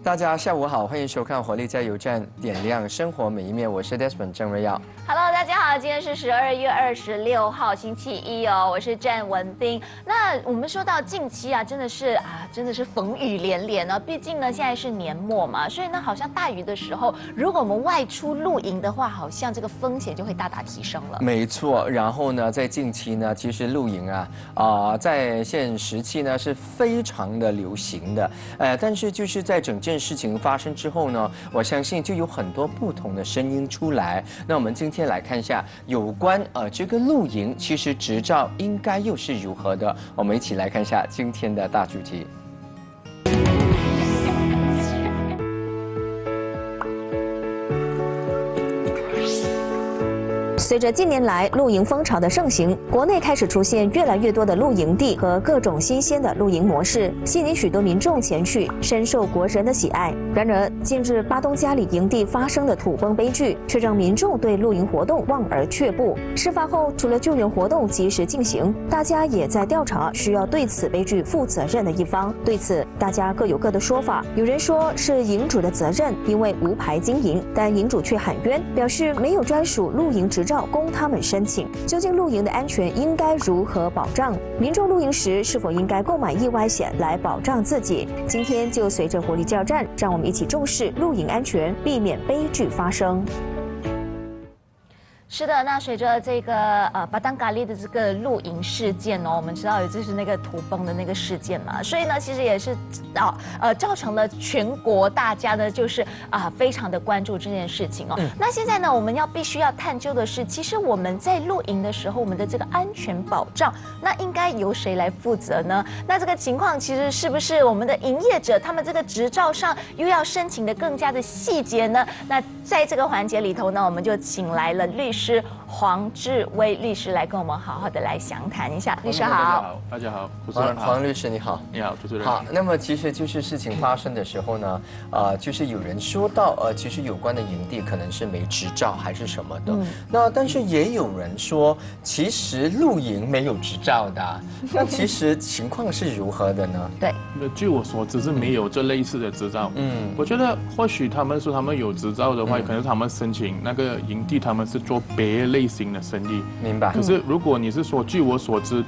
大家下午好，欢迎收看《活力加油站》，点亮生活每一面。我是 Desmond 郑瑞耀。Hello， 大家好，今天是12月26号，星期一哦，我是詹文彬。那我们说到近期啊，真的是风雨连连呢。毕竟呢，现在是年末嘛，所以呢，好像大雨的时候，如果我们外出露营的话，好像这个风险就会大大提升了。没错，然后呢，在近期呢，其实露营在现时期呢是非常的流行的，但是就是在整件事情发生之后呢，我相信就有很多不同的声音出来。那我们今天来看一下有关这个露营，其实执照应该又是如何的？我们一起来看一下今天的大主题。随着近年来露营风潮的盛行，国内开始出现越来越多的露营地和各种新鲜的露营模式，吸引许多民众前去，深受国人的喜爱。然而，近日巴东加里营地发生的土崩悲剧，却让民众对露营活动望而却步。事发后，除了救援活动及时进行，大家也在调查需要对此悲剧负责任的一方。对此，大家各有各的说法。有人说是营主的责任，因为无牌经营，但营主却喊冤，表示没有专属露营执照供他们申请。究竟露营的安全应该如何保障？民众露营时是否应该购买意外险来保障自己？今天就随着活力加油站，让我们一起重视露营安全，避免悲剧发生。是的，那随着这个巴当咖喱的这个露营事件哦，我们知道有就是那个土崩的那个事件嘛，所以呢，其实也是造成了全国大家呢就是非常的关注这件事情哦。那现在呢，我们必须要探究的是，其实我们在露营的时候，我们的这个安全保障，那应该由谁来负责呢？那这个情况其实是不是我们的营业者他们这个执照上又要申请的更加的细节呢？那在这个环节里头呢，我们就请来了律师黄志威律师来跟我们好好的来详谈一下。律师好，大家好，主持人好，黄律师你好，你好，主持人好。那么其实就是事情发生的时候呢，就是有人说到其实有关的营地可能是没执照还是什么的，那但是也有人说，其实露营没有执照的，那其实情况是如何的呢？对，据我所知是没有这类似的执照。我觉得或许他们说他们有执照的话，可能是他们申请那个营地，他们是做别类型的生意。明白。可是如果你是说，据我所知，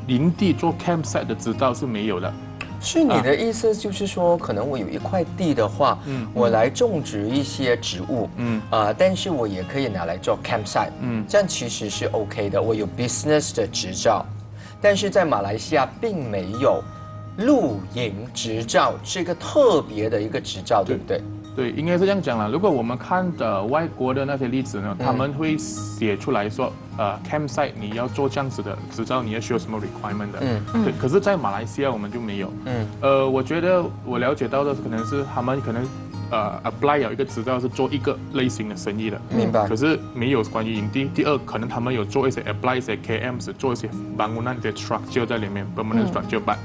营地做 campsite 的执照是没有的。是你的意思就是说，可能我有一块地的话，我来种植一些植物，但是我也可以拿来做 campsite，这样其实是 OK 的。我有 business 的执照，但是在马来西亚并没有露营执照这个特别的一个执照，对不对？对，应该是这样讲啦。如果我们看的外国的那些例子呢，他们会写出来说，campsite 你要做这样子的执照，你要需要什么 requirement 的。对。可是，在马来西亚我们就没有。我觉得我了解到的可能是他们可能apply 有一个执照是做一个类型的生意的。明白。可是没有关于营地。第二，可能他们有做一些 apply 一些 KM 做一些bangunan的 structure 在里面 permanent structure， but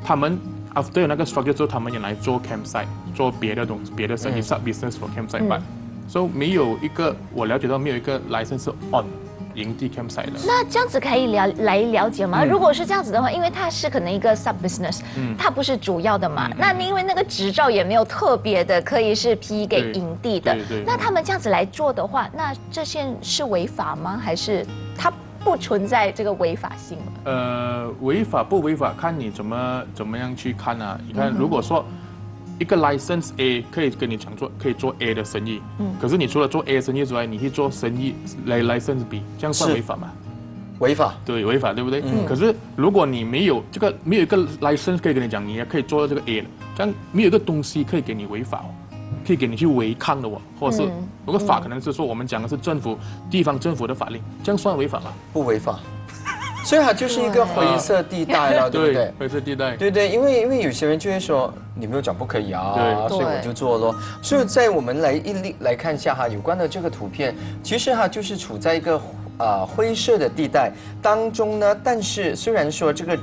他们after 有那个 structure 之后，他们也来做 campsite， 做别的东西，别的生意 sub business for campsite， but so 没有一个我了解到没有一个 license on 营地 campsite 的。那这样子可以来了解吗？如果是这样子的话，因为它是可能一个 sub business，它不是主要的嘛。那因为那个执照也没有特别的可以是批给营地的，那他们这样子来做的话，那这些是违法吗？还是它不存在这个违法性吗？违法不违法，看你怎么样去看啊。你看，如果说一个 license A 可以跟你讲可以做 A 的生意，可是你除了做 A 的生意之外，你去做生意来 license B， 这样算违法吗？违法。对，违法，对不对？可是如果你没有一个 license 可以跟你讲，你也可以做这个 A 的，这样没有一个东西可以给你违法可以给你去违抗的或者是有个法可能是说我们讲的是地方政府的法令，这样算违法吗？不违法。所以它就是一个灰色地带了，对不对？灰色地带。对对，因为有些人就会说你没有讲不可以啊，所以我就做咯。所以在我们来看一下哈，有关的这个图片，其实它就是处在一个灰色的地带当中呢。但是虽然说这个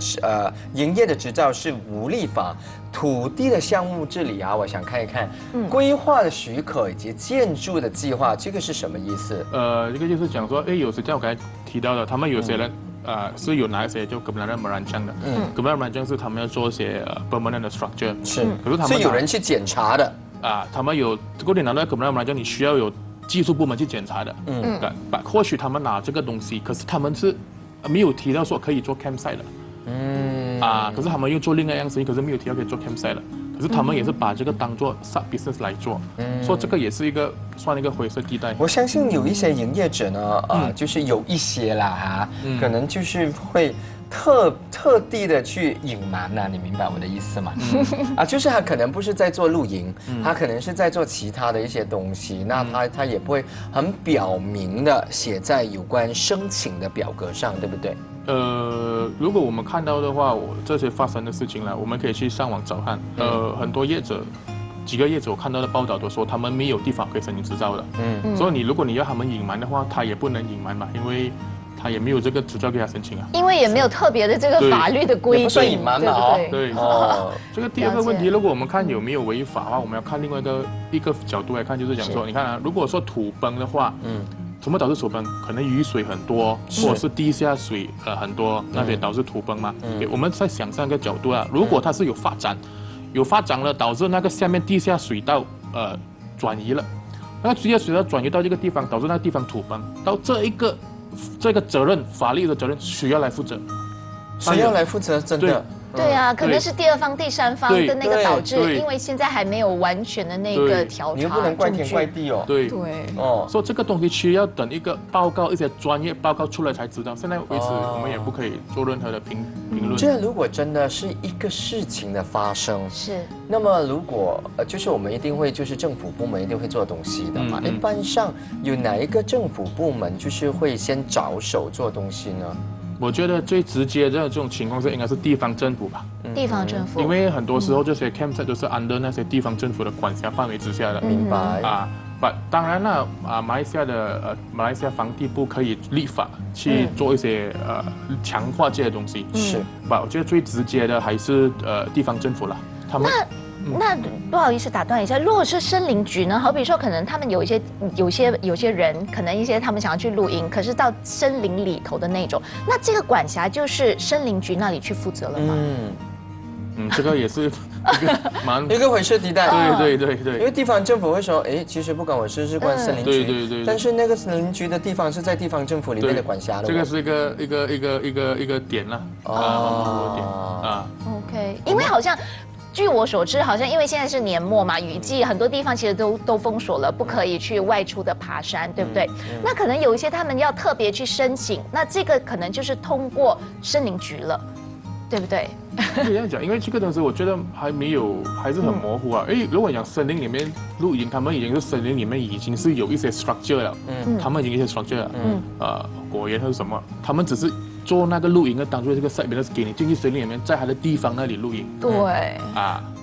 营业的执照是无立法，土地的项目治理啊，我想看一看规划的许可以及建筑的计划，这个是什么意思？这个就是讲说，有时像我刚才提到的，他们有些人是有哪一些就 kebenaran merancang 的，kebenaran merancang 是他们要做一些permanent 的 structure， 是，可是他们是有人去检查的他们有如果你拿到 kebenaran merancang， 你需要有技术部门去检查的，或许他们拿这个东西，可是他们是没有提到说可以做 campsite 的，可是他们又做另外一样生意，可是没有提到可以做 campsite 的。可是他们也是把这个当做 sub business 来做，所以这个也是算一个灰色地带。我相信有一些营业者呢，就是有一些啦可能就是会特地的去隐瞒呐，你明白我的意思吗？就是他可能不是在做露营，他可能是在做其他的一些东西，那他也不会很表明的写在有关申请的表格上，对不对？如果我们看到的话，这些发生的事情呢，我们可以去上网找看。很多业者，几个业者我看到的报道都说他们没有地方可以申请执照的。所以如果你要他们隐瞒的话，他也不能隐瞒嘛，因为他也没有这个执照给他申请啊。因为也没有特别的这个法律的规定，不算隐瞒嘛，对。这个第二个问题，如果我们看有没有违法的话，我们要看另外一个角度来看，就是讲说，你看啊，如果说土崩的话，什么导致土崩？可能雨水很多，或者是地下水很多，那些导致土崩嘛。我们再想象一个角度啊，如果它是有发展了，导致那个下面地下水道转移了，那个地下水道转移到这个地方，导致那个地方土崩，到这个责任，法律的责任谁要来负责？谁要来负责？真的。对啊，可能是第二方、第三方的那个导致，因为现在还没有完全的那个调查，你又不能怪天怪地哦。对，所以这个东西需要等一个报告，一些专业报告出来才知道。现在为止，我们也不可以做任何的评论。这如果真的是一个事情的发生，是，那么如果就是我们一定会就是政府部门一定会做东西的嘛。一般上有哪一个政府部门就是会先着手做东西呢？我觉得最直接的这种情况是应该是地方政府吧。地方政府，因为很多时候这些 campsite 都是 under 那些地方政府的管辖范围之下的。明白当然了马来西亚房地部可以立法去做一些强化这些东西。是我觉得最直接的还是地方政府了。他们那不好意思打断一下，如果是森林局呢？好比说，可能他们有些人，可能一些他们想要去露营，可是到森林里头的那种，那这个管辖就是森林局那里去负责了吗？这个也是一个灰色地带。对。因为地方政府会说，其实不关我事，是关森林局。对。但是那个森林局的地方是在地方政府里面的管辖的。这个是一个点了。OK， 因为好像。据我所知，好像因为现在是年末嘛，雨季，很多地方其实都封锁了，不可以去外出的爬山，对不对？那可能有一些他们要特别去申请，那这个可能就是通过森林局了，对不对？可以这样讲，因为这个东西我觉得还是很模糊啊。如果讲森林里面露营，他们已经是森林里面已经是有一些 structure 了，他们已经有一些 structure 了，果园或者什么，他们只是做那个露营的当做这个 site business 给你进去森林里面，在他的地方那里露营。对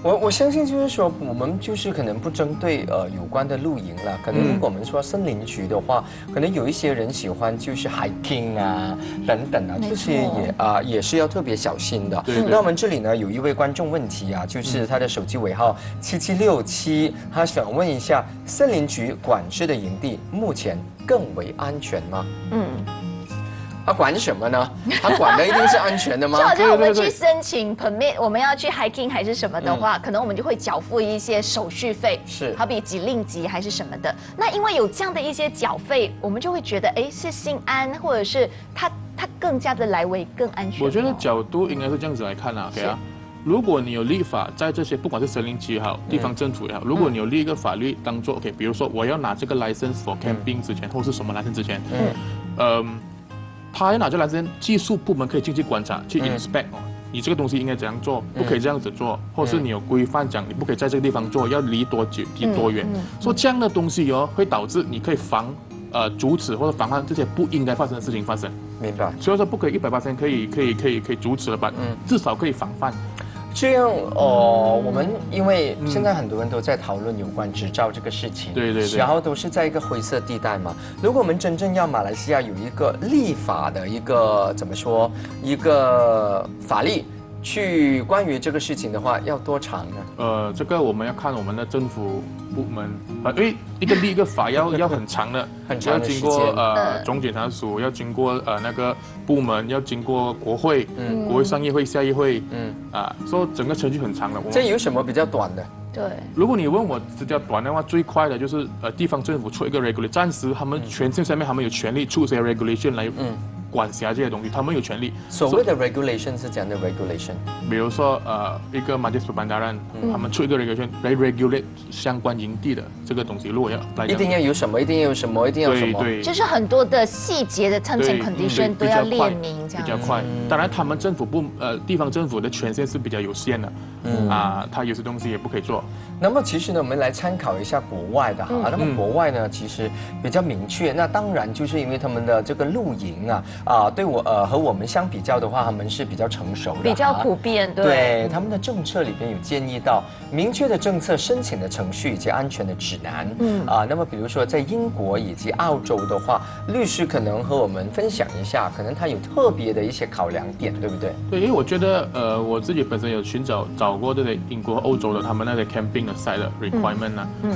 我相信就是说，我们就是可能不针对有关的露营了，可能如果我们说森林局的话，可能有一些人喜欢就是 hiking 等等这些也是要特别小心的。那我们这里呢有一位观众问题就是他的手机尾号7767，他想问一下，森林局管制的营地目前更为安全吗？他管什么呢？他管的一定是安全的吗？就好像我们去申请 permit， 我们要去 hiking 还是什么的话，可能我们就会缴付一些手续费，是好比几令吉还是什么的。那因为有这样的一些缴费，我们就会觉得，是心安，或者是它更加的来为更安全。我觉得角度应该是这样子来看如果你有立法在这些，不管是森林局也好，地方政府也好，如果你有立一个法律当做比如说我要拿这个 license for camping 之前，或是什么 license 之前，他要拿这来之技术部门可以进去观察，去 inspect 你这个东西应该怎样做，不可以这样子做，或是你有规范讲你不可以在这个地方做，要离多久、离多远。所以这样的东西会导致你可以阻止或者防范这些不应该发生的事情发生。明白。所以说不可以100%可以阻止了吧？至少可以防范。这样我们因为现在很多人都在讨论有关执照这个事情，对，然后都是在一个灰色地带嘛。如果我们真正要马来西亚有一个立法的一个怎么说一个法律去关于这个事情的话，要多长呢？这个我们要看我们的政府部门，因为一个法要很长的，很长的时间。要经过总检察署，要经过那个部门，要经过国会，国会上议会、下议会，所以整个程序很长的。这有什么比较短的？对，如果你问我比较短的话，最快的就是地方政府出一个 regulation， 暂时他们权限下面他们有权利出些 regulation 来管辖这些东西，他们有权利。所谓的 regulation 是怎样的 regulation？ 比如说一个 Majlis Perbandaran，他们出一个 regulation 来 regulate 相关营地的这个东西，如果要来一定要有什么，一定要有什么，一定要有什么，对，就是很多的细节的 terms and condition 都要列明，这样比较快。当然，他们政府地方政府的权限是比较有限的，他有些东西也不可以做。那么其实呢，我们来参考一下国外的哈。那么国外呢，其实比较明确。那当然就是因为他们的这个露营对我和我们相比较的话，他们是比较成熟的，比较普遍。对，他们的政策里边有建议到明确的政策申请的程序以及安全的指南。那么比如说在英国以及澳洲的话，律师可能和我们分享一下，可能他有特别的一些考量点，对不对？对，因为我觉得我自己本身有找过这些英国、欧洲的他们那些 camping 的 side 的 requirement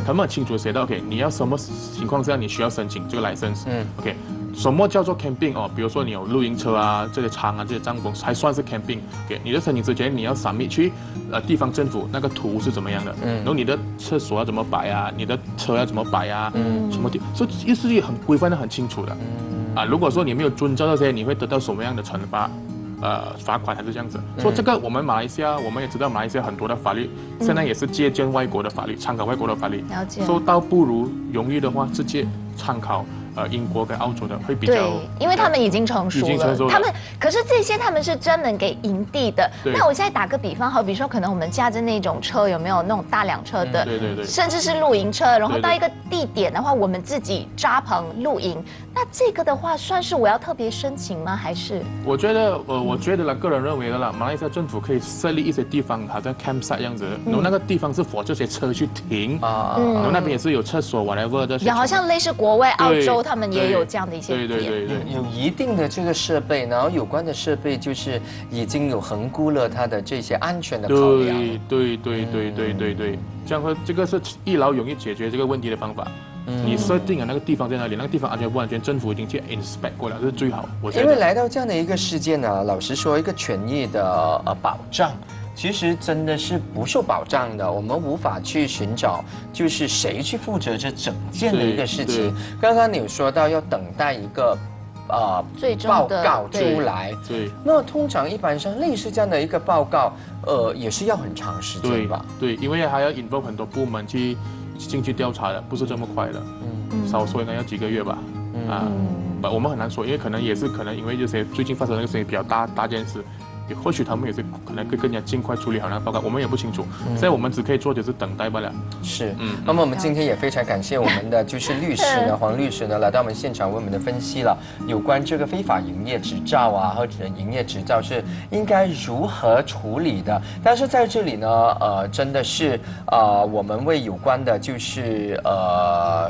他们很清楚写到 ，OK， 你要什么情况下你需要申请这个 license，OK。什么叫做 camping 比如说你有露营车这些仓这些帐篷还算是 camping。给你的申请之前，你要 submit 去地方政府那个图是怎么样的，然后你的厕所要怎么摆你的车要怎么摆什么地，所以是很规范的很清楚的。如果说你没有遵照这些，你会得到什么样的惩罚？罚款还是这样子。所以这个我们马来西亚，我们也知道马来西亚很多的法律现在也是借鉴外国的法律，参考外国的法律。了解。所以倒不如容易的话，直接参考英国跟澳洲的会比较。对，因为他们已经成熟了。他们可是这些他们是专门给营地的。那我现在打个比方，好比说可能我们驾着那种车，有没有那种大辆车的？对。甚至是露营车，然后到一个地点的话，我们自己扎棚露营。那这个的话，算是我要特别申请吗？还是？我觉得啦，个人认为的啦，马来西亚政府可以设立一些地方，好像 campsite 这样子，然后那个地方是for这些车去停，然后那边也是有厕所 whatever 的。也好像类似国外澳洲，他们也有这样的一些点，对，有一定的这个设备，然后有关的设备就是已经有衡估了它的这些安全的考量。对，这样这个是一劳永逸解决这个问题的方法。你设定那个地方在哪里，那个地方安全不安全，政府已经去 inspect 过了，这是最好。我觉得，因为来到这样的一个事件呢，老实说，一个权益的保障，其实真的是不受保障的。我们无法去寻找，就是谁去负责这整件的一个事情。刚刚你有说到要等待一个报告出来，对。那通常一般上类似这样的一个报告，也是要很长时间吧？对，因为还要 involve 很多部门进去调查的，不是这么快的。少说应该要几个月吧。我们很难说，因为可能因为这些最近发生的那个事情比较大件事。或许他们也是可能会更加尽快处理好那个报告，我们也不清楚。现在我们只可以做就是等待罢了。是，那么我们今天也非常感谢我们的就是律师呢，黄律师呢来到我们现场为我们的分析了有关这个非法营业执照或者营业执照是应该如何处理的。但是在这里呢，真的是我们为有关的就是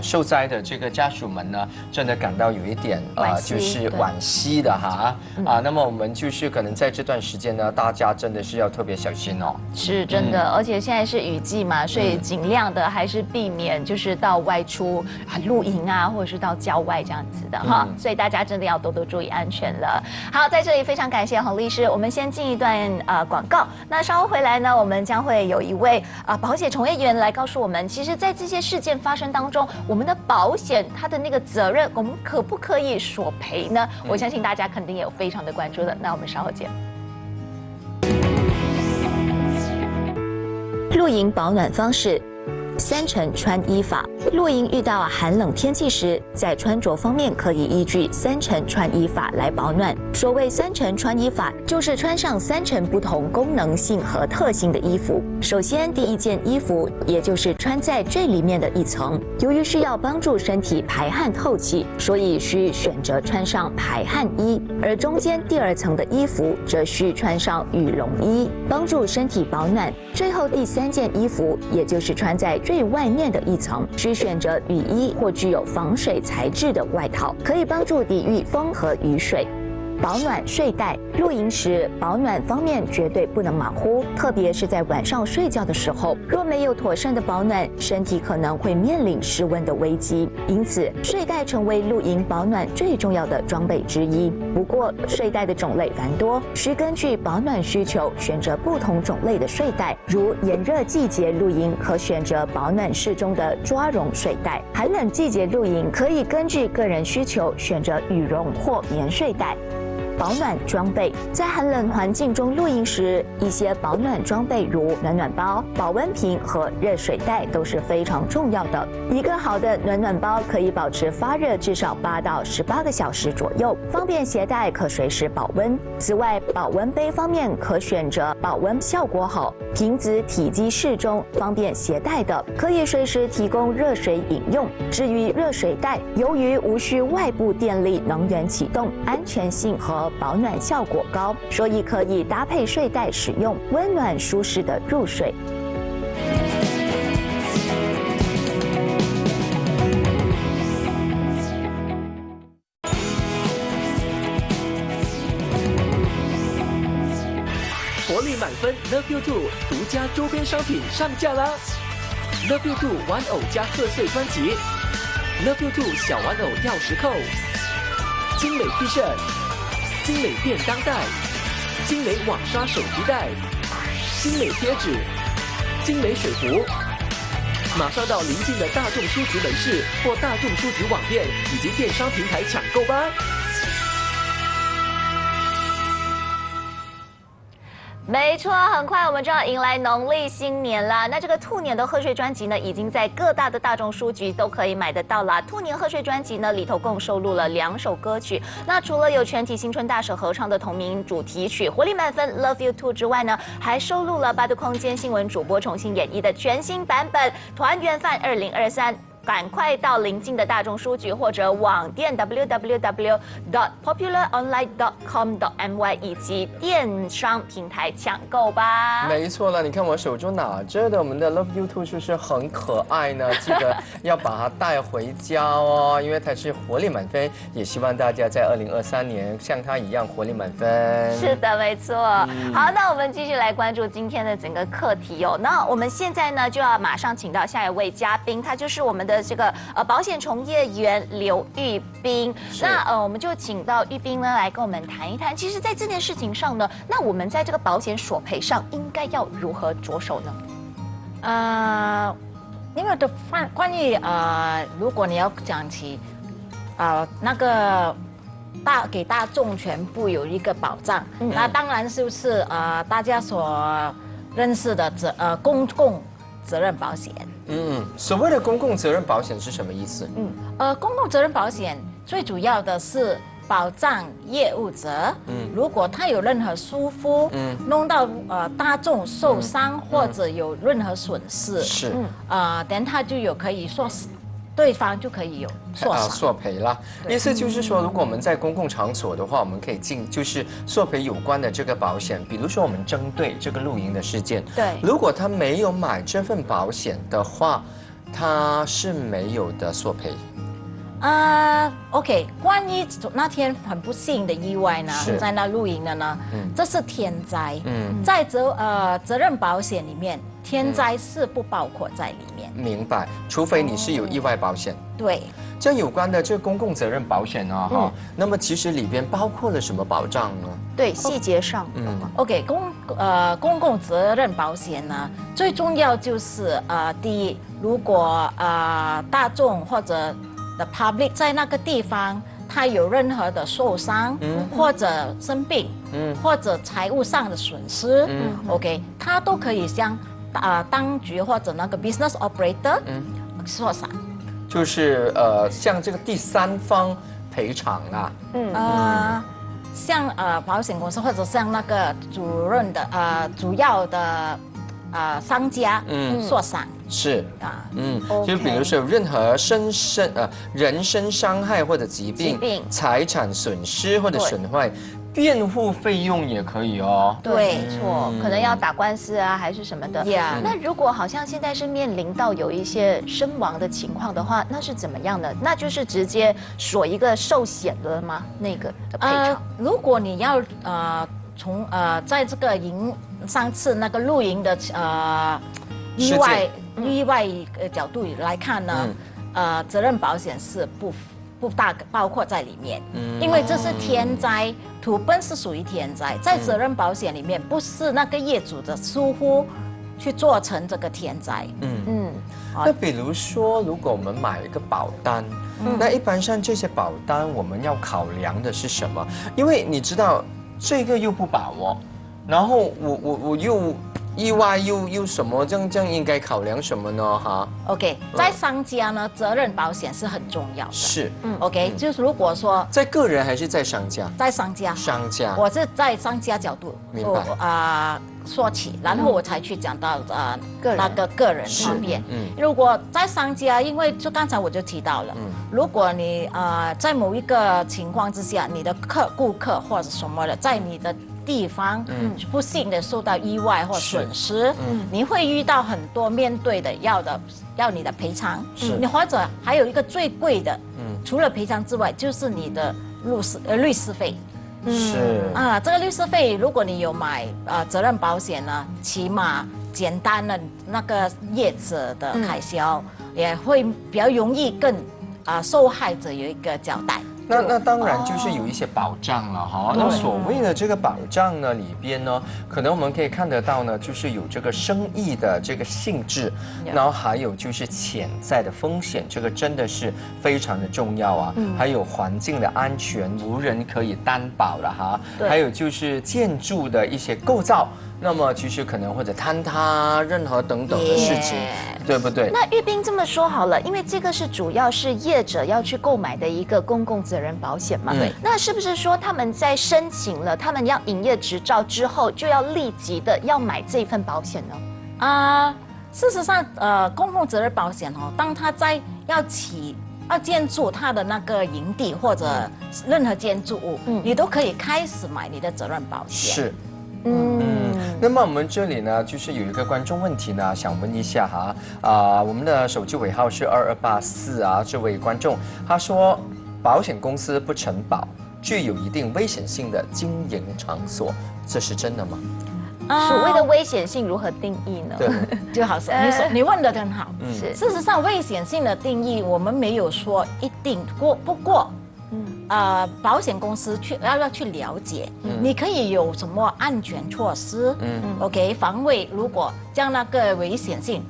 受灾的这个家属们呢，真的感到有一点就是惋惜的哈。那么我们就是可能在这段时间呢，大家真的是要特别小心哦。是真的，而且现在是雨季嘛，所以尽量的还是避免就是到外出露营或者是到郊外这样子的哈。所以大家真的要多多注意安全了。好，在这里非常感谢洪律师，我们先进一段广告。那稍后回来呢，我们将会有一位保险从业员来告诉我们，其实在这些事件发生当中，我们的保险它的那个责任，我们可不可以索赔呢？我相信大家肯定也有非常的关注的。那我们稍后见。露营保暖方式，3层穿衣法。露营遇到寒冷天气时，在穿着方面可以依据3层穿衣法来保暖。所谓3层穿衣法，就是穿上3层不同功能性和特性的衣服。首先，第一件衣服，也就是穿在最里面的一层，由于是要帮助身体排汗透气，所以需选择穿上排汗衣；而中间第2层的衣服，则需穿上羽绒衣，帮助身体保暖。最后第3件衣服，也就是穿在最外面的一层，需选择雨衣或具有防水材质的外套，可以帮助抵御风和雨水。保暖睡袋，露营时保暖方面绝对不能马虎，特别是在晚上睡觉的时候，若没有妥善的保暖，身体可能会面临失温的危机。因此，睡袋成为露营保暖最重要的装备之一。不过，睡袋的种类繁多，需根据保暖需求选择不同种类的睡袋。如炎热季节露营，可选择保暖适中的抓绒睡袋；寒冷季节露营，可以根据个人需求选择羽绒或棉睡袋。保暖装备，在寒冷环境中露营时，一些保暖装备如暖暖包、保温瓶和热水袋都是非常重要的。一个好的暖暖包可以保持发热至少8到18个小时左右，方便携带，可随时保温。此外，保温杯方面可选择保温效果好、瓶子体积适中、方便携带的，可以随时提供热水饮用。至于热水袋，由于无需外部电力能源启动，安全性和保暖效果高，所以可以搭配睡袋使用，温暖舒适的入睡。活力满分 Love You Two 独家周边商品上架啦 ！Love You Two 玩偶加贺岁专辑 ，Love You Two 小玩偶钥匙扣，精美 T 恤。精美便当袋、精美网刷手提袋、精美贴纸、精美水壶，马上到邻近的大众书局门市或大众书局网店以及电商平台抢购吧。没错，很快我们就要迎来农历新年啦。那这个兔年的贺岁专辑呢，已经在各大的大众书局都可以买得到啦。兔年贺岁专辑呢，里头共收录了2首歌曲。那除了有全体新春大使合唱的同名主题曲《活力满分 Love You Two》之外呢，还收录了八度空间新闻主播重新演绎的全新版本《团圆饭2023》。赶快到邻近的大众书局或者网店 www.popularonline.com.my 以及电商平台抢购吧。没错了，你看我手中拿着的我们的 Love You Two 是不是很可爱呢？记得要把它带回家哦，因为它是活力满分，也希望大家在2023年像它一样活力满分。是的，没错。好，那我们继续来关注今天的整个课题哦。那我们现在呢就要马上请到下一位嘉宾，他就是我们的这个保险从业员刘玉斌。那我们就请到玉斌呢来跟我们谈一谈，其实在这件事情上呢，那我们在这个保险索赔上应该要如何着手呢？因为的关于如果你要讲起那个给大众全部有一个保障，那当然就是大家所认识的公共责任保险。所谓的公共责任保险是什么意思？公共责任保险最主要的是保障业务者，如果他有任何疏忽，弄到大众受伤或者有任何损失，是，等他就有可以说对方就可以有索赔啦。意思就是说，如果我们在公共场所的话，我们可以就是索赔有关的这个保险。比如说，我们针对这个露营的事件，对，如果他没有买这份保险的话，他是没有的索赔。OK， 关于那天很不幸的意外呢，在那露营的呢，这是天灾，在责任保险里面，天灾是不包括在里面。明白，除非你是有意外保险。对，这有关的这公共责任保险啊，那么其实里边包括了什么保障呢？对，细节上，OK， 公共责任保险呢，最重要就是第一，如果大众或者的 public 在那个地方，他有任何的受伤，或者生病，或者财务上的损失，OK， 他都可以向当局或者那个 business operator 说啥，就是向这个第三方赔偿啦。像保险公司或者像那个主要的商家说啥。是就比如说有任何人身伤害或者疾病、财产损失或者损坏，辩护费用也可以哦。对没错，可能要打官司啊，还是什么的。 Yeah 那如果好像现在是面临到有一些身亡的情况的话，那是怎么样的？那就是直接锁一个寿险了吗？那个的赔偿？如果你要在这个上次那个露营的意外角度来看呢，责任保险是不大包括在里面，因为这是天灾，土崩是属于天灾，在责任保险里面不是那个业主的疏忽去做成这个天灾。那比如说，如果我们买一个保单，那一般上这些保单我们要考量的是什么？因为你知道这个又不保哦，然后我又意外又什么，这样应该考量什么呢？哈 OK， 在商家呢，责任保险是很重要的。是，OK， 就是如果说在个人还是在商家？在商家，我是在商家角度说起，然后我才去讲到那个个人方面。如果在商家，因为就刚才我就提到了，如果你在某一个情况之下，你的顾客或者什么的，在你的地方不幸的受到意外或损失，你会遇到很多面对的要你的赔偿，你或者还有一个最贵的，除了赔偿之外，就是你的律师费。这个律师费，如果你有买责任保险呢，起码简单的那个业者的开销，也会比较容易跟受害者有一个交代。那当然就是有一些保障了哈。那所谓的这个保障呢，里边呢，可能我们可以看得到呢，就是有这个生意的这个性质，然后还有就是潜在的风险，这个真的是非常的重要啊。还有环境的安全，无人可以担保了哈。还有就是建筑的一些构造。那么其实可能或者坍塌任何等等的事情，对不对？那玉斌这么说好了，因为这个是主要是业者要去购买的一个公共责任保险嘛。对。那是不是说他们在申请了他们要营业执照之后，就要立即的要买这份保险呢？事实上，公共责任保险当他在要建筑他的那个营地或者任何建筑物，你都可以开始买你的责任保险。是。那么我们这里呢，就是有一个观众问题呢，想问一下哈，我们的手机尾号是2284啊，这位观众他说，保险公司不承保具有一定危险性的经营场所，这是真的吗？所谓的危险性如何定义呢？对，就好像你问得很好。是，事实上危险性的定义我们没有说一定不过。保险公司要去了解，你可以有什么安全措施？OK， 防卫如果将那个危险性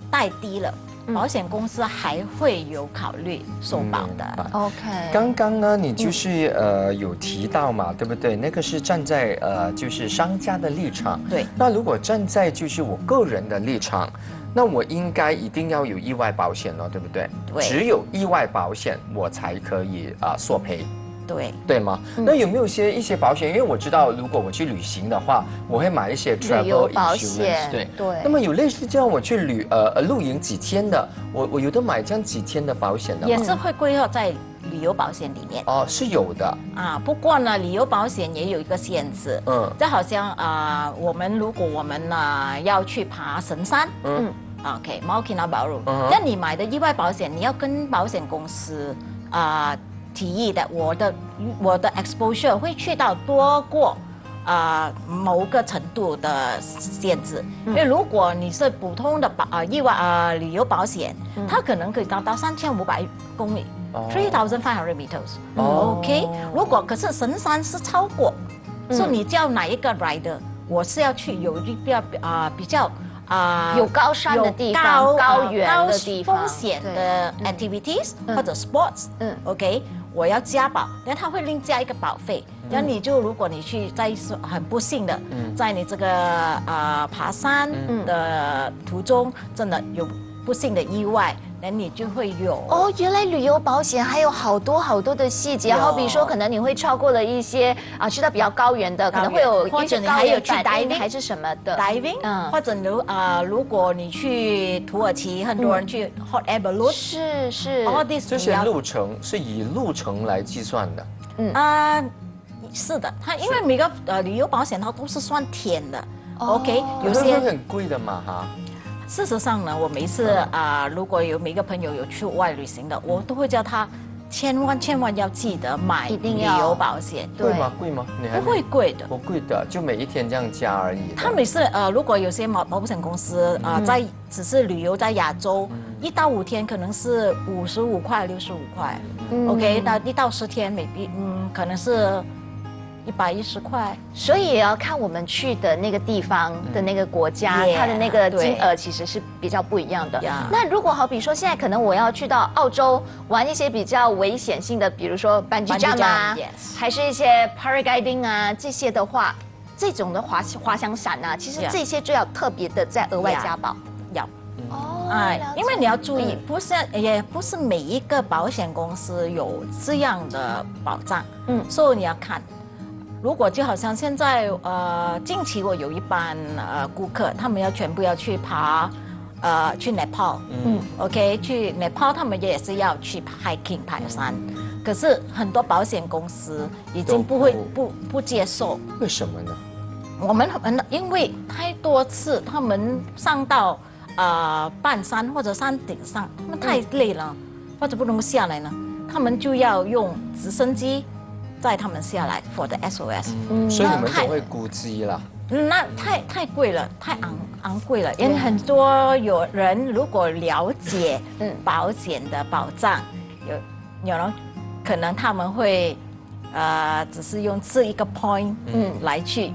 带低了，保险公司还会有考虑受保的。OK， 刚刚呢，你就是有提到嘛，对不对？那个是站在就是商家的立场。对。那如果站在就是我个人的立场。那我应该一定要有意外保险了，对不对？对，只有意外保险我才可以索赔，对吗？那有没有一些保险？因为我知道，如果我去旅行的话，我会买一些 travel insurance， 对。那么有类似这样，我去露营几天的，我有的买这样几天的保险的吗？也是会规划在旅游保险里面。是有的不过呢，旅游保险也有一个限制。就好像如果我们要去爬神山，OK， Mount Kinabalu，那你买的意外保险，你要跟保险公司提议的，我的 exposure 会去到多过某个程度的限制，因为如果你是普通的旅游保险，它可能可以达到3500公里。3,500 meters，OK。如果可是神山是超过，所以你叫哪一个 rider， 我是要去有比较有高山的地方、高原的地方、风险的 activities 或者 sports，OK， 我要加保，然后它会另加一个保费。然后如果你去在很不幸的，在你这个爬山的途中，真的有不幸的意外。那你就会有原来旅游保险还有好多的细节，好比说可能你会超过了一些去到比较高原的，可能会有或者你还有去 diving 还是什么的 diving，或者如果你去土耳其，很多人去 hot air balloon， 是这些路程是以路程来计算的。是的，它因为每个旅游保险它都是算天的。OK， 有可是些会很贵的嘛哈。事实上呢，我每次如果有每个朋友有去外旅行的，我都会叫他千万要记得买旅游保险。贵吗？贵吗？你还不会贵的，不贵的，就每一天这样加而已。他每次如果有些保险公司在只是旅游在亚洲，1到5天可能是55块、65块，OK， 到1到10天maybe可能是110块，所以也要看我们去的那个地方的那个国家，它的那个金额其实是比较不一样的。那如果好比说现在可能我要去到澳洲玩一些比较危险性的，比如说bungee jump啊，还是一些 paragliding 啊这些的话，这种的滑翔伞啊，其实这些就要特别的再额外加保。要。哦，因为你要注意，也不是每一个保险公司有这样的保障，所以你要看。如果就好像现在近期我有一班顾客，他们全部要去爬去 Nepal， OK， 去 Nepal 他们也是要去 hiking 爬山，可是很多保险公司已经不接受。为什么呢？我们因为太多次他们上到半山或者山顶上，他们太累了，或者不能下来呢，他们就要用直升机载他们下来 for the SOS，所以你们都会估计啦。那太贵了，太昂贵了。因为很多有人如果了解保险的保障，有人可能他们会只是用这一个 point 来去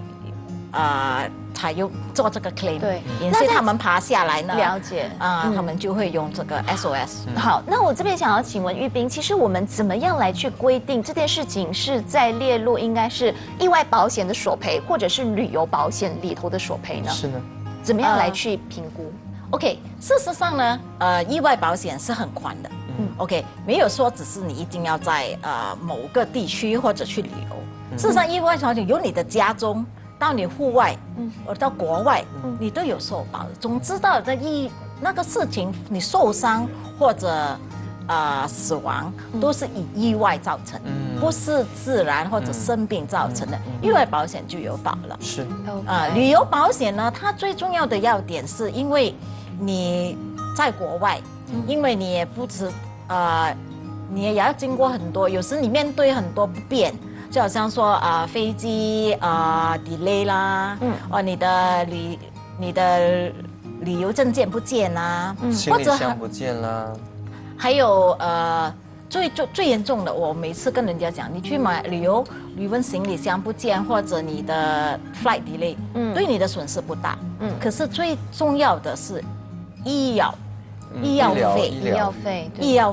才用做这个 claim， 对，所以他们爬下来呢，了解他们就会用这个 SOS。好，那我这边想要请问玉斌，其实我们怎么样来去规定这件事情是在列入应该是意外保险的索赔，或者是旅游保险里头的索赔呢？是呢，怎么样来去评估？OK， 事实上呢，意外保险是很宽的。OK， 没有说只是你一定要在某个地区或者去旅游。事实上，意外保险由你的家中到你户外，到国外，你都有受保的。总之到那个事情，你受伤或者死亡，都是以意外造成，不是自然或者生病造成的，意外保险就有保了。是旅游保险呢，它最重要的要点是因为你在国外，因为你也不止你也要经过很多，有时你面对很多不便。就好像说飞机delay 啦，你的旅游证件不见啦，行李箱不见啦，还有最严重的，我每次跟人家讲，你去买旅游行李箱不见，或者你的 flight delay，对你的损失不大，可是最重要的是医药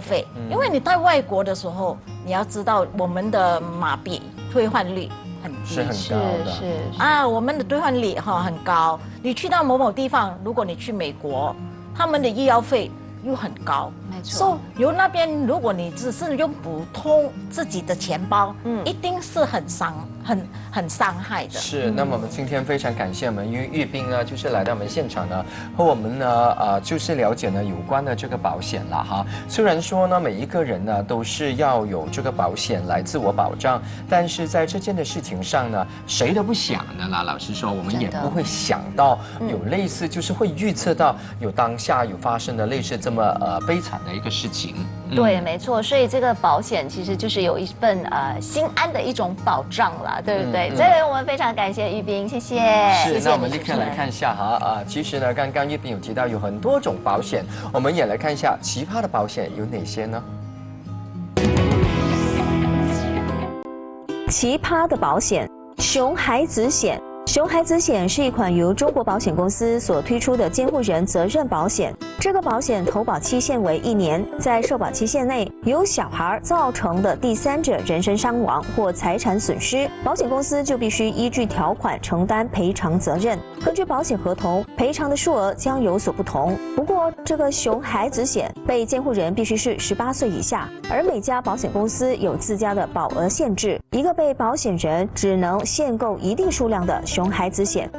费，因为你在外国的时候，你要知道我们的马币兑换率很低，是很高的。我们的兑换率很高。你去到某地方，如果你去美国，他们的医药费又很高，没错。所以由那边，如果你只是用普通自己的钱包，一定是很伤害的。是，那么我们今天非常感谢我们玉斌呢，就是来到我们现场呢，和我们呢就是了解呢有关的这个保险了哈。虽然说呢每一个人呢都是要有这个保险来自我保障，但是在这件的事情上呢，谁都不想的啦。老实说，我们也不会想到有类似，就是会预测到有当下有发生的类似这么悲惨的一个事情。对，没错。所以这个保险其实就是有一份心安的一种保障啦，对不对？这个我们非常感谢玉斌，谢谢。是，那我们立刻来看一下哈其实呢，刚刚玉斌有提到有很多种保险，我们也来看一下奇葩的保险有哪些呢？奇葩的保险，熊孩子险。熊孩子险是一款由中国保险公司所推出的监护人责任保险。这个保险投保期限为1年，在受保期限内，由小孩造成的第三者人身伤亡或财产损失，保险公司就必须依据条款承担赔偿责任。根据保险合同，赔偿的数额将有所不同。不过，这个熊孩子险被监护人必须是18岁以下，而每家保险公司有自家的保额限制，一个被保险人只能限购一定数量的熊孩子险。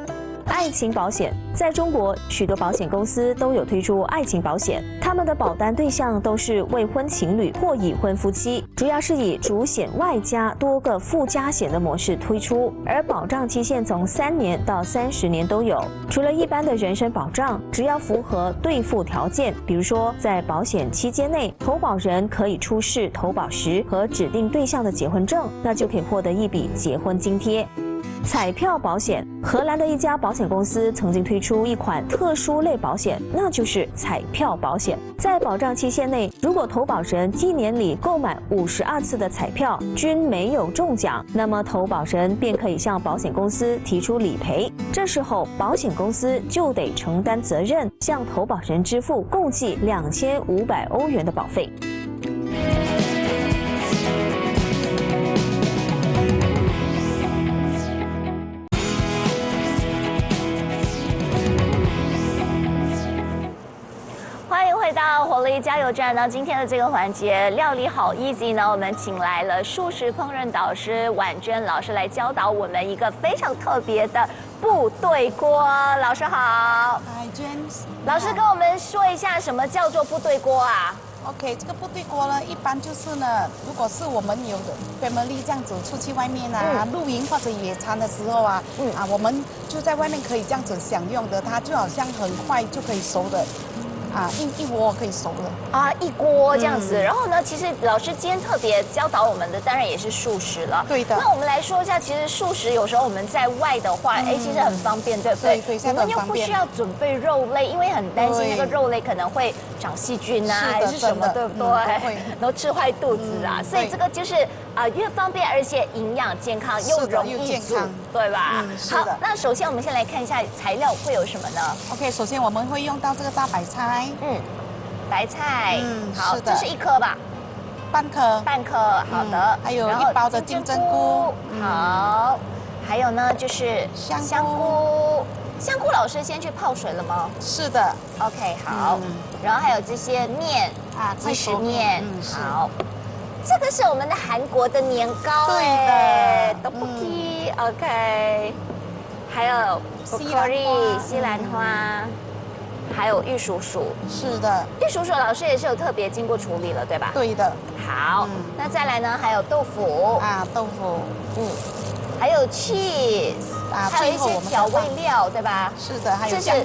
爱情保险。在中国，许多保险公司都有推出爱情保险，他们的保单对象都是未婚情侣或已婚夫妻，主要是以主险外加多个附加险的模式推出，而保障期限从3年到30年都有。除了一般的人身保障，只要符合兑付条件，比如说在保险期间内，投保人可以出示投保时和指定对象的结婚证，那就可以获得一笔结婚津贴。彩票保险，荷兰的一家保险公司曾经推出一款特殊类保险，那就是彩票保险。在保障期限内，如果投保人1年里购买52次的彩票均没有中奖，那么投保人便可以向保险公司提出理赔。这时候，保险公司就得承担责任，向投保人支付共计2500欧元的保费。回到活力加油站呢，今天的这个环节料理好 easy 呢，我们请来了素食烹饪导师婉娟老师来教导我们一个非常特别的部队锅。老师好。Hi James。老师跟我们说一下什么叫做部队锅啊 ？OK， 这个部队锅呢，一般就是呢，如果是我们有 family 这样子出去外面啊，露营或者野餐的时候啊，我们就在外面可以这样子享用的，它就好像很快就可以熟的。一锅可以熟了啊，一锅这样子。然后呢，其实老师今天特别教导我们的，当然也是素食了。对的。那我们来说一下，其实素食有时候我们在外的话，其实很方便，对不对？对，我们又不需要准备肉类，因为很担心那个肉类可能会长细菌啊，还是什么，对不对？然后吃坏肚子啊。所以这个就是越方便，而且营养健康又容易煮，对吧？好，那首先我们先来看一下材料会有什么呢 ？OK， 首先我们会用到这个大白菜。白菜，好，这是1颗吧？半颗，好的。还有1包的金针菇，好。还有呢，就是香菇。香菇老师先去泡水了吗？是的。OK， 好。然后还有这些面即食面，好。这个是我们的韩国的年糕，对的，tteokbokki OK。还有西兰花。还有玉蜀黍，是的，玉蜀黍老师也是有特别经过处理了，对吧？对的。好，那再来呢？还有豆腐豆腐，还有 cheese 还有一些调味料，对吧？是的，还有酱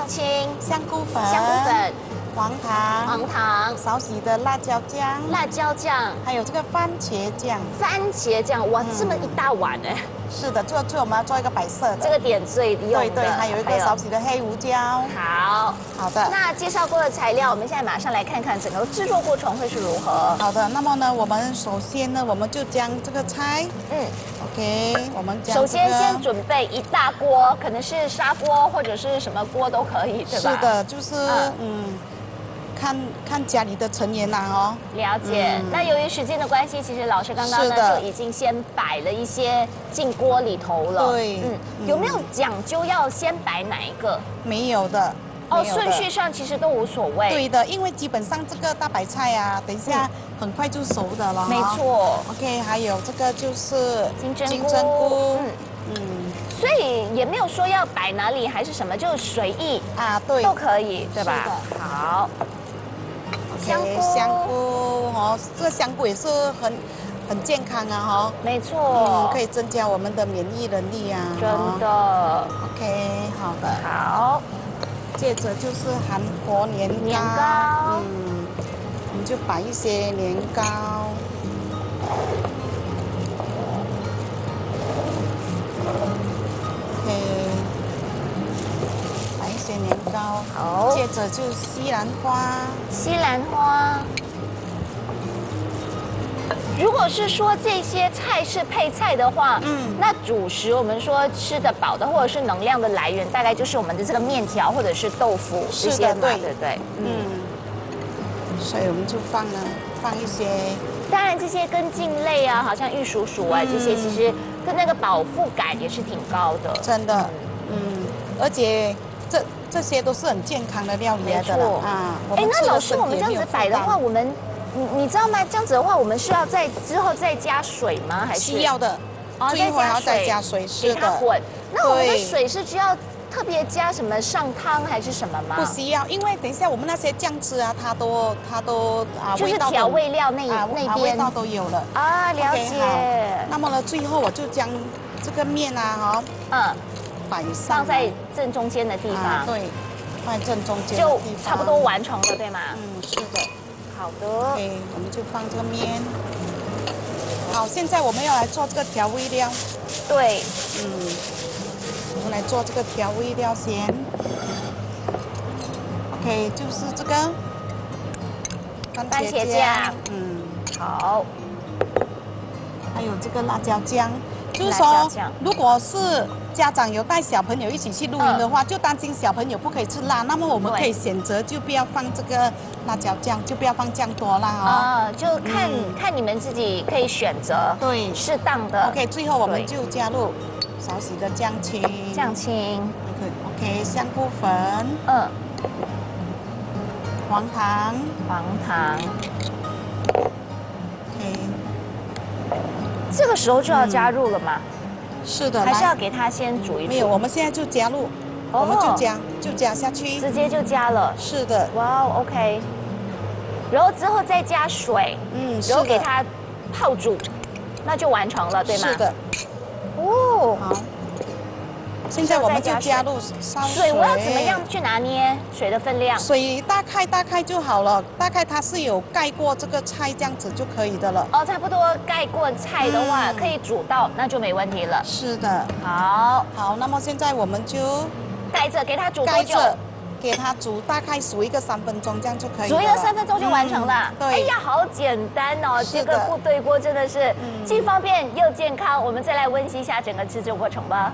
青、香菇粉、黄糖、少许的辣椒酱，还有这个番茄酱，哇，这么一大碗哎！是的，最后我们要做一个白色的，这个点缀用的。对，还有一个少许的黑胡椒。好的。那介绍过的材料，我们现在马上来看看整个制作过程会是如何。好的，那么呢，我们首先呢，我们就将这个菜，OK， 我们首先准备一大锅，可能是砂锅或者是什么锅都可以，对吧？是的，就是看家里的成员啦了解。那由于时间的关系，其实老师刚刚呢就已经先摆了一些进锅里头了。对。有没有讲究要先摆哪一个？没有的。顺序上其实都无所谓。对的，因为基本上这个大白菜啊，等一下很快就熟的了。没错。OK， 还有这个就是金针菇。所以也没有说要摆哪里还是什么，就是随意对，都可以，对吧？好。香菇这个香菇也是很健康没错，可以增加我们的免疫能力啊。真的。OK， 好的。好。接着就是韩国年糕，我们就摆一些年糕。OK， 摆一些年糕。好。接着就西兰花。如果是说这些菜是配菜的话，那主食我们说吃得饱的或者是能量的来源，大概就是我们的这个面条或者是豆腐这些嘛，对不对？所以我们就放一些。当然这些根茎类啊，好像玉蜀黍啊这些，其实跟那个饱腹感也是挺高的。真的，而且这些都是很健康的料理来的那老师我们这样子摆的话，我们。你知道吗？这样子的话，我们是要之后再加水吗？还是需要的？最后还要再加水，是的。给它混。那我们的水是需要特别加什么上汤还是什么吗？不需要，因为等一下我们那些酱汁啊，它都就是调味料那边味道都有了啊，了解。那么呢，最后我就将这个面啊，摆上，放在正中间的地方，对，放在正中间就差不多完成了，对吗？是的。好的。OK， 我们就放这个面。好，现在我们要来做这个调味料。对。我们来做这个调味料先。OK， 就是这个番茄酱。好。还有这个辣椒酱。就是说，如果是家长有带小朋友一起去露营的话，就担心小朋友不可以吃辣，那么我们可以选择就不要放这个辣椒酱，就不要放酱多啦就看你们自己可以选择，对，适当的。OK， 最后我们就加入少许的酱青，OK， 香菇粉，黄糖，OK。这个时候就要加入了吗？是的，还是要给它先煮一煮？没有，我们现在就加入，我们就加下去，直接就加了。是的，哇 ，OK。然后之后再加水，然后给它泡煮，那就完成了，对吗？是的。好。现在我们就加入水，我要怎么样去拿捏水的分量？水大概就好了，大概它是有盖过这个菜这样子就可以的了。差不多盖过菜的话，可以煮到，那就没问题了。是的。好，那么现在我们就盖着给它煮多久？给它煮大概煮一个3分钟，这样就可以了。煮一个3分钟就完成了。对。哎呀，好简单哦！这个部队锅真的是既方便又健康。我们再来温习一下整个制作过程吧。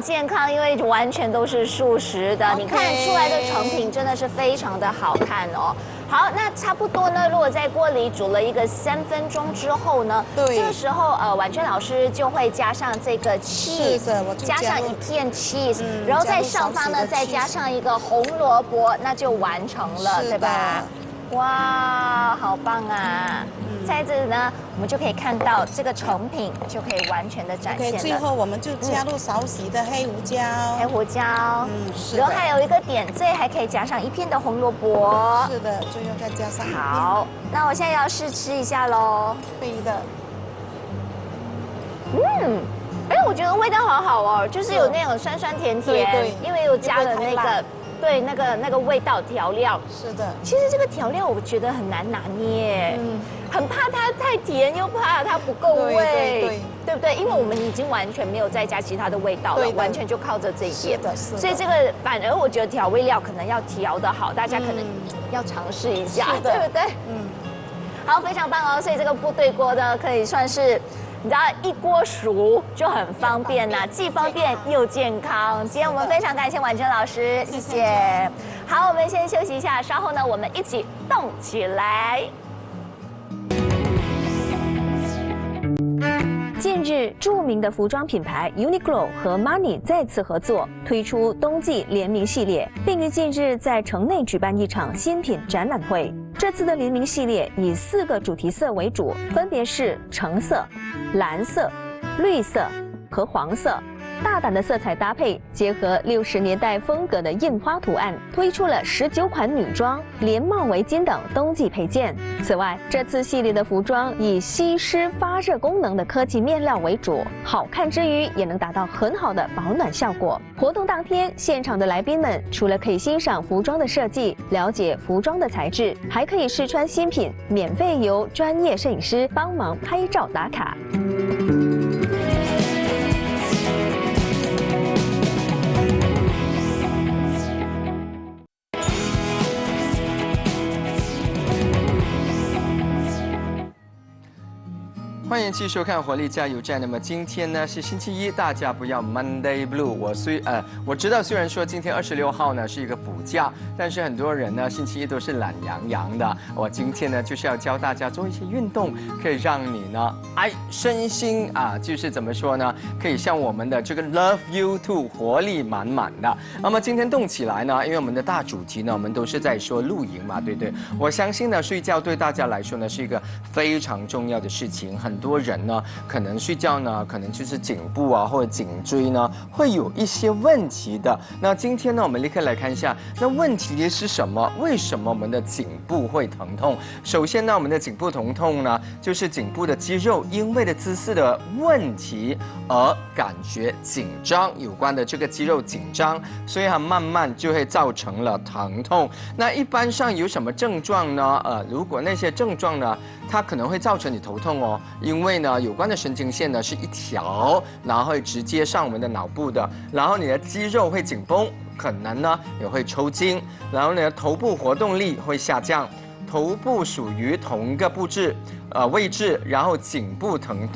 健康，因为完全都是素食的，你看出来的成品真的是非常的好看哦。好，那差不多呢，如果在锅里煮了一个3分钟之后呢，这个时候婉娟老师就会加上这个 cheese， 加上一片 cheese， 然后在上方呢再加上一个红萝卜，那就完成了，对吧？哇，好棒啊！在这里呢，我们就可以看到这个成品就可以完全的展现了。最后我们就加入少许的黑胡椒，是的。然后还有一个点缀，还可以加上一片的红萝卜。是的，最后再加上一片。好，那我现在要试吃一下喽。可以的。我觉得味道好好哦，就是有那种酸酸甜甜，因为有加了那个。对，那个味道调料是的。其实这个调料我觉得很难拿捏，很怕它太甜，又怕它不够味，对不对？因为我们已经完全没有再加其他的味道了，完全就靠着这一点。所以这个反而我觉得调味料可能要调得好，大家可能要尝试一下，对不对？好，非常棒哦！所以这个部队锅呢，可以算是。你知道一锅熟就很方便呐，既方便又健康。今天我们非常感谢婉珍老师，谢谢。好，我们先休息一下，稍后呢我们一起动起来。近日，著名的服装品牌 Uniqlo 和 Money 再次合作，推出冬季联名系列，并于近日在城内举办一场新品展览会。这次的联名系列以4个主题色为主，分别是橙色、蓝色、绿色和黄色。大胆的色彩搭配，结合60年代风格的印花图案，推出了19款女装、连帽围巾等冬季配件。此外，这次系列的服装以吸湿发热功能的科技面料为主，好看之余也能达到很好的保暖效果。活动当天，现场的来宾们除了可以欣赏服装的设计，了解服装的材质，还可以试穿新品，免费由专业摄影师帮忙拍照打卡。欢迎继续收看《活力加油站》。那么今天呢是星期一，大家不要 Monday Blue。我知道，虽然说今天26号呢是一个补假，但是很多人呢星期一都是懒洋洋的。我今天呢就是要教大家做一些运动，可以让你呢身心就是怎么说呢，可以像我们的这个 Love You Too 活力满满的。那么今天动起来呢，因为我们的大主题呢，我们都是在说露营嘛，对不对？我相信呢，睡觉对大家来说呢是一个非常重要的事情。很多人呢，可能睡觉呢，可能就是颈部或者颈椎呢，会有一些问题的。那今天呢，我们立刻来看一下，那问题是什么？为什么我们的颈部会疼痛？首先呢，我们的颈部疼痛呢，就是颈部的肌肉因为的姿势的问题而感觉紧张，有关的这个肌肉紧张，所以它慢慢就会造成了疼痛。那一般上有什么症状呢？如果那些症状呢，它可能会造成你头痛哦。因为呢，有关的神经线呢是一条，然后会直接上我们的脑部的，然后你的肌肉会紧绷，可能呢也会抽筋，然后呢头部活动力会下降，头部属于同个位置，然后颈部疼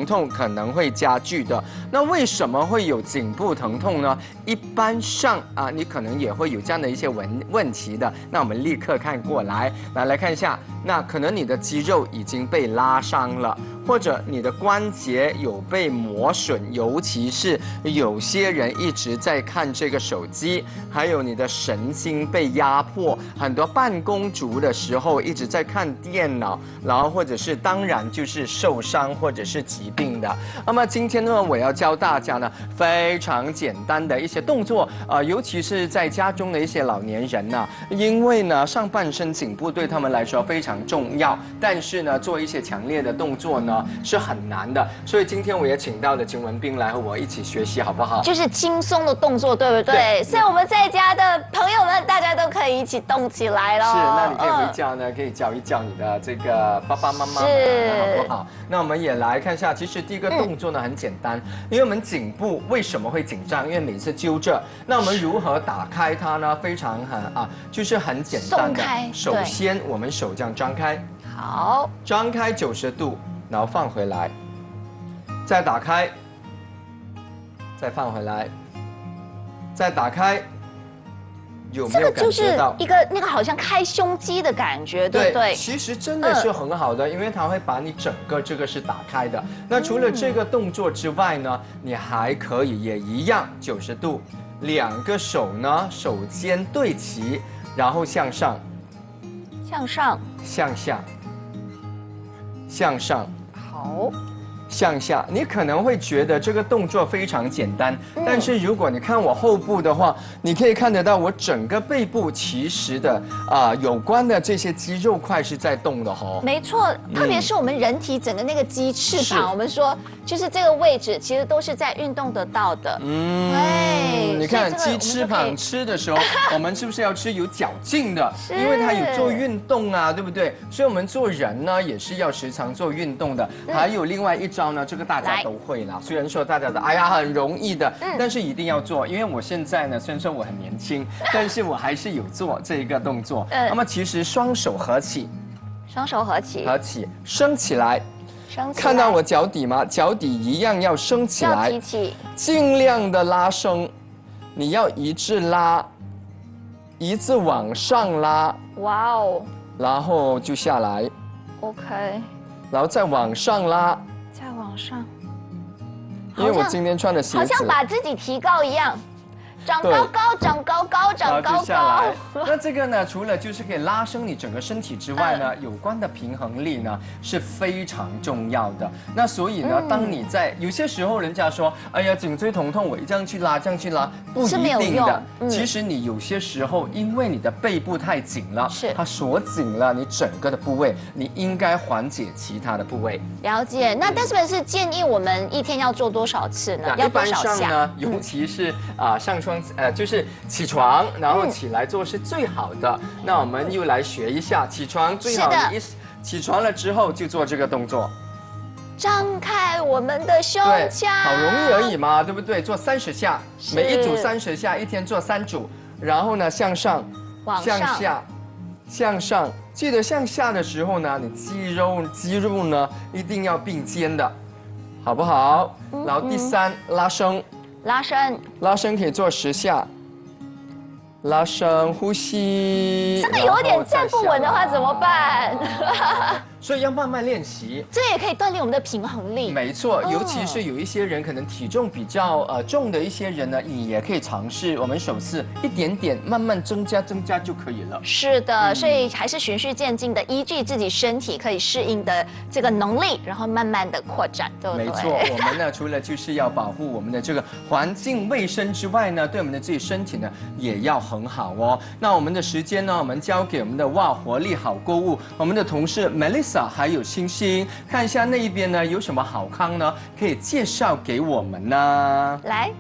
痛可能会加剧的。那为什么会有颈部疼痛呢？一般上你可能也会有这样的一些问题的。那我们立刻看过来，来看一下，那可能你的肌肉已经被拉伤了，或者你的关节有被磨损，尤其是有些人一直在看这个手机，还有你的神经被压迫，很多办公族的时候一直在看电脑，然后或者是当然就是受伤或者是疾病的。那么今天呢，我要教大家呢非常简单的一些动作，尤其是在家中的一些老年人呢，因为呢上半身颈部对他们来说非常重要，但是呢做一些强烈的动作呢是很难的，所以今天我也请到了秦文彬来和我一起学习，好不好？就是轻松的动作，对不对？对。所以我们在家的朋友们，大家都可以一起动起来咯。是，那你可以回家呢，可以教一教你的这个爸爸妈妈们，好不好？那我们也来看一下，其实第一个动作呢很简单，因为我们颈部为什么会紧张？因为每次揪着，那我们如何打开它呢？非常就是很简单的。首先，我们手这样张开，好，张开90度。然后放回来，再打开，再放回来，再打开，有没有感觉到？一个那个好像开胸肌的感觉，对不对？其实真的是很好的，因为它会把你整个这个是打开的。那除了这个动作之外呢，你还可以也一样90度，2个手呢手尖对齐，然后向上，向上，向下。向上，好，向下。你可能会觉得这个动作非常简单，但是如果你看我后部的话，你可以看得到我整个背部其实的有关的这些肌肉块是在动的哦。没错，特别是我们人体整个那个鸡翅膀，我们说就是这个位置，其实都是在运动得到的。对，你看鸡翅膀吃的时候，我们是不是要吃有嚼劲的？因为它有做运动对不对？所以我们做人呢也是要时常做运动的。还有另外一招呢，这个大家都会啦。虽然说大家的很容易的，但是一定要做。因为我现在呢，虽然说我很年轻，但是我还是有做这一个动作。那么其实双手合起，双手合起，升起来。看到我脚底吗？脚底一样要升起来，要提起，尽量的拉升，你要一致拉，一致往上拉，哇哦，然后就下来 ，OK， 然后再往上拉，再往上，因为我今天穿的鞋子好像把自己提高一样。长高高，长高高，长高高。那这个呢，除了就是可以拉伸你整个身体之外呢，有关的平衡力呢是非常重要的。那所以呢，当你在有些时候人家说，哎呀颈椎痛，我一这样去拉，这样去拉，不一定的。其实你有些时候因为你的背部太紧了，是它锁紧了你整个的部位，你应该缓解其他的部位。了解。那Desmond是建议我们一天要做多少次呢？要多少下？一般上呢，尤其是上床就是起床，然后起来做是最好的。那我们又来学一下，起床最好你一起床了之后就做这个动作，张开我们的胸腔，好容易而已嘛，对不对？做30下，每一组30下，一天做3组，然后呢向上、向下、向上。记得向下的时候呢，你肌肉呢一定要并肩的，好不好？然后第3，拉伸，拉伸可以做10下。拉伸，呼吸。这个有点站不稳的话怎么办？所以要慢慢练习。这也可以锻炼我们的平衡力。没错，尤其是有一些人可能体重比较重的一些人呢，你也可以尝试我们首次一点点慢慢增加就可以了。是的，所以还是循序渐进的，依据自己身体可以适应的这个能力，然后慢慢的扩展，对不对？没错，我们呢除了就是要保护我们的这个环境卫生之外呢，对我们的自己身体呢也要很好哦。那我们的时间呢，我们交给我们的哇活力好购物，我们的同事 Melissa 还有星星，看一下那一边呢有什么好康呢，可以介绍给我们呢？来，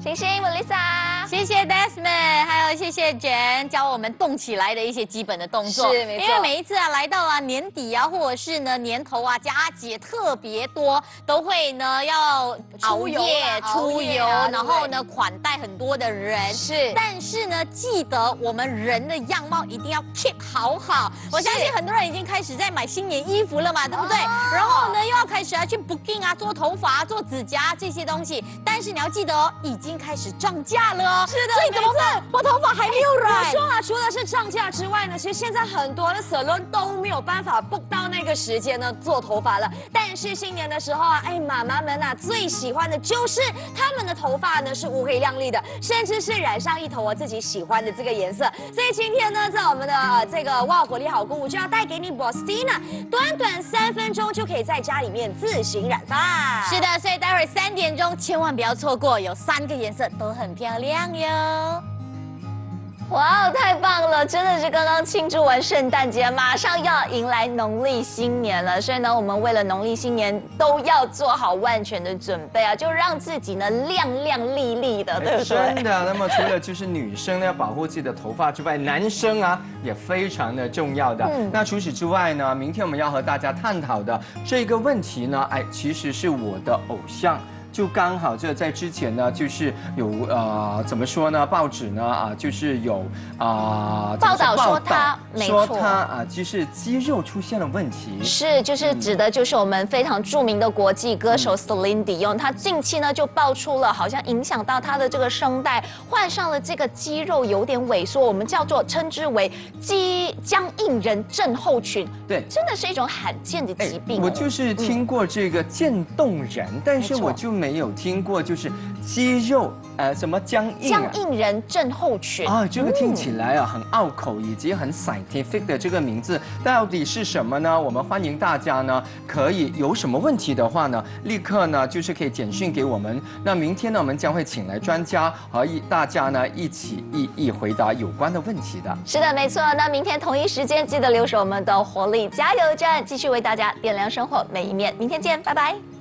星星 Melissa， 谢谢 Desmond， 还有谢谢 Jen 教我们动起来的一些基本的动作。是，没错。因为每一次来到年底或者是年头佳节特别多，都会要熬夜出游，然后款待很多的人。是，但是记得我们人的样貌一定要 keep 好。我相信很多人已经开始在买新年衣服了嘛，对不对？然后又要开始去 booking 做头发、做指甲这些东西。但是你要记得已经开始涨价了哦。是的，所以怎么办？我头发还没有染。我说除了是涨价之外呢，其实现在很多的 salon 都没有办法 book 到那个时间做头发了。但是新年的时候妈妈们最喜欢的就是他们的头发是乌黑亮丽的，甚至是染上一头自己喜欢的这个颜色。所以今天在我们的这个哇活力好购物就要带给你 Bosstina， 短3分钟就可以在家里面自行染发。是的，所以待会儿3点钟千万不要错过，有3个颜色都很漂亮哟。哇，太棒了！真的是刚刚庆祝完圣诞节，马上要迎来农历新年了。所以呢，我们为了农历新年都要做好万全的准备啊，就让自己亮亮丽丽的，对不对？真的。那么除了就是女生要保护自己的头发之外，男生也非常的重要的。那除此之外呢，明天我们要和大家探讨的这个问题呢，其实是我的偶像。就刚好这在之前呢，就是有怎么说呢？报纸呢就是有报道说他没错，说他就是肌肉出现了问题。是，就是指的就是我们非常著名的国际歌手 Celine Dion， 他近期呢就爆出了好像影响到他的这个声带，患上了这个肌肉有点萎缩，我们称之为僵硬人症候群。对，真的是一种罕见的疾病。我就是听过这个渐冻人，但是我就没有听过就是肌肉什么僵硬人症候群这个听起来很拗口，以及很 scientific 的这个名字到底是什么呢？我们欢迎大家呢可以有什么问题的话呢，立刻呢就是可以简讯给我们。那明天呢我们将会请来专家和大家呢一起一回答有关的问题的。是的，没错。那明天同一时间记得留守我们的活力加油站，继续为大家点亮生活每一面。明天见，拜拜。